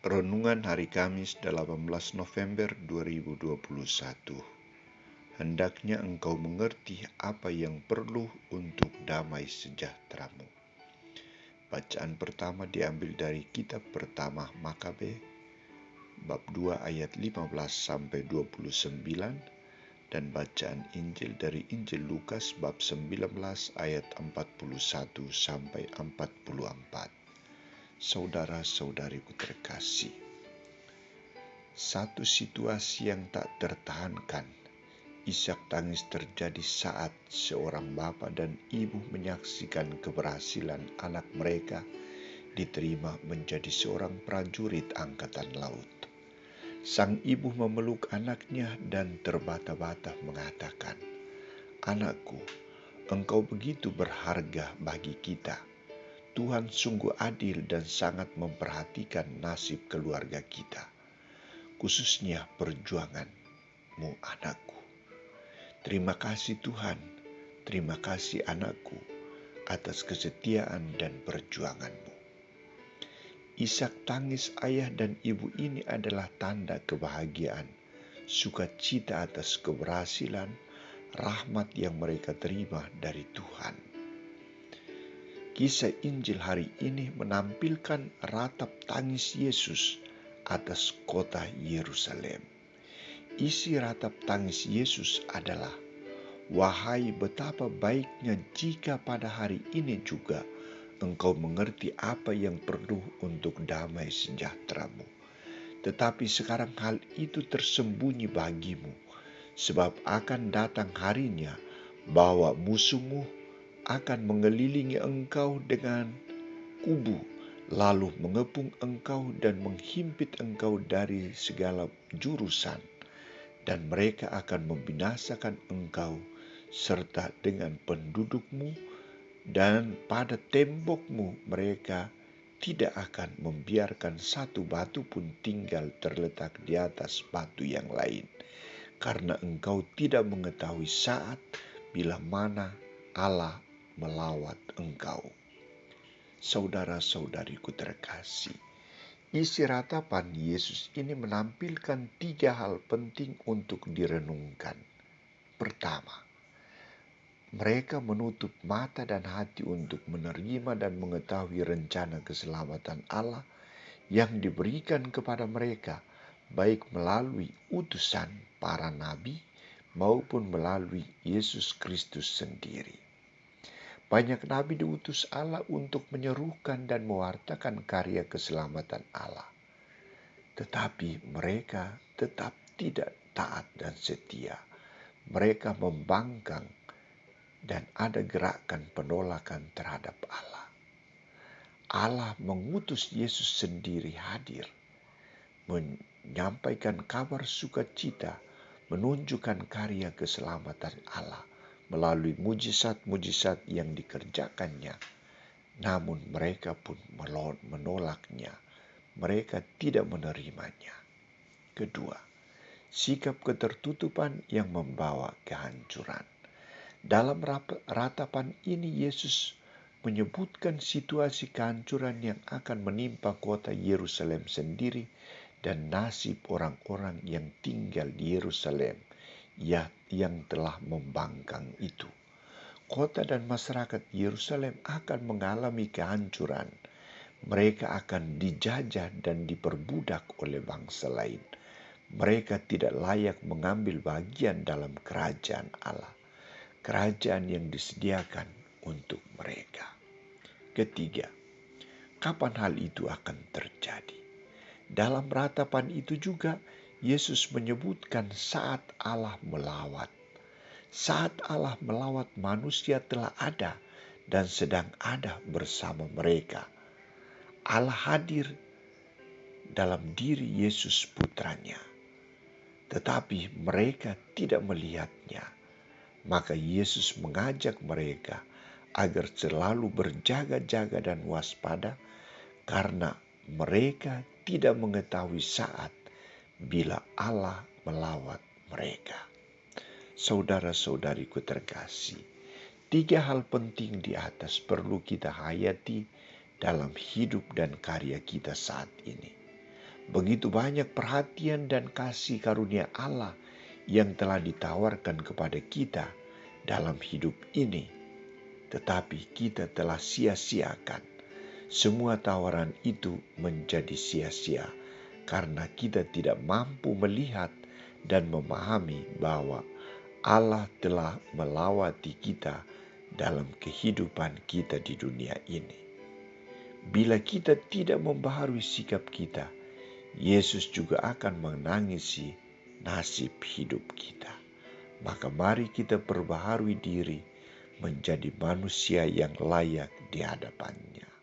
Renungan Hari Kamis 18 November 2021. Hendaknya engkau mengerti apa yang perlu untuk damai sejahteramu. Bacaan pertama diambil dari kitab pertama Makabe, bab 2 ayat 15 sampai 29, dan bacaan Injil dari Injil Lukas bab 19 ayat 41 sampai 44. Saudara-saudariku terkasih, satu situasi yang tak tertahankan, isak tangis terjadi saat seorang bapak dan ibu menyaksikan keberhasilan anak mereka diterima menjadi seorang prajurit angkatan laut. Sang ibu memeluk anaknya dan terbata-bata mengatakan, "Anakku, engkau begitu berharga bagi kita. Tuhan sungguh adil dan sangat memperhatikan nasib keluarga kita, khususnya perjuanganmu, anakku. Terima kasih Tuhan, terima kasih anakku atas kesetiaan dan perjuanganmu." Isak tangis ayah dan ibu ini adalah tanda kebahagiaan, sukacita atas keberhasilan, rahmat yang mereka terima dari Tuhan. Kisah Injil hari ini menampilkan ratap tangis Yesus atas kota Yerusalem. Isi ratap tangis Yesus adalah, "Wahai betapa baiknya jika pada hari ini juga engkau mengerti apa yang perlu untuk damai sejahteramu. Tetapi sekarang hal itu tersembunyi bagimu, sebab akan datang harinya bahwa musuhmu akan mengelilingi engkau dengan kubu, lalu mengepung engkau dan menghimpit engkau dari segala jurusan, dan mereka akan membinasakan engkau serta dengan pendudukmu, dan pada tembokmu mereka tidak akan membiarkan satu batu pun tinggal terletak di atas batu yang lain, karena engkau tidak mengetahui saat bila mana Allah melawat engkau." Saudara-saudariku terkasih, isi ratapan Yesus ini menampilkan 3 hal penting untuk direnungkan. Pertama, mereka menutup mata dan hati untuk menerima dan mengetahui rencana keselamatan Allah yang diberikan kepada mereka, baik melalui utusan para nabi maupun melalui Yesus Kristus sendiri. Banyak nabi diutus Allah untuk menyerukan dan mewartakan karya keselamatan Allah. Tetapi mereka tetap tidak taat dan setia. Mereka membangkang dan ada gerakan penolakan terhadap Allah. Allah mengutus Yesus sendiri hadir, menyampaikan kabar sukacita, menunjukkan karya keselamatan Allah melalui mujizat-mujizat yang dikerjakannya. Namun mereka pun menolaknya. Mereka tidak menerimanya. Kedua, sikap ketertutupan yang membawa kehancuran. Dalam ratapan ini Yesus menyebutkan situasi kehancuran yang akan menimpa kota Yerusalem sendiri dan nasib orang-orang yang tinggal di Yerusalem yang telah membangkang itu. Kota dan masyarakat Yerusalem akan mengalami kehancuran. Mereka akan dijajah dan diperbudak oleh bangsa lain. Mereka tidak layak mengambil bagian dalam kerajaan Allah, kerajaan yang disediakan untuk mereka. Ketiga, kapan hal itu akan terjadi? Dalam ratapan itu juga Yesus menyebutkan saat Allah melawat. Saat Allah melawat manusia telah ada dan sedang ada bersama mereka. Allah hadir dalam diri Yesus putranya. Tetapi mereka tidak melihatnya. Maka Yesus mengajak mereka agar selalu berjaga-jaga dan waspada, karena mereka tidak mengetahui saat bila Allah melawat mereka. Saudara-saudariku terkasih, 3 hal penting di atas perlu kita hayati dalam hidup dan karya kita saat ini. Begitu banyak perhatian dan kasih karunia Allah yang telah ditawarkan kepada kita dalam hidup ini. Tetapi kita telah sia-siakan. Semua tawaran itu menjadi sia-sia karena kita tidak mampu melihat dan memahami bahwa Allah telah melawati kita dalam kehidupan kita di dunia ini. Bila kita tidak membaharui sikap kita, Yesus juga akan menangisi nasib hidup kita. Maka mari kita perbaharui diri menjadi manusia yang layak di hadapannya.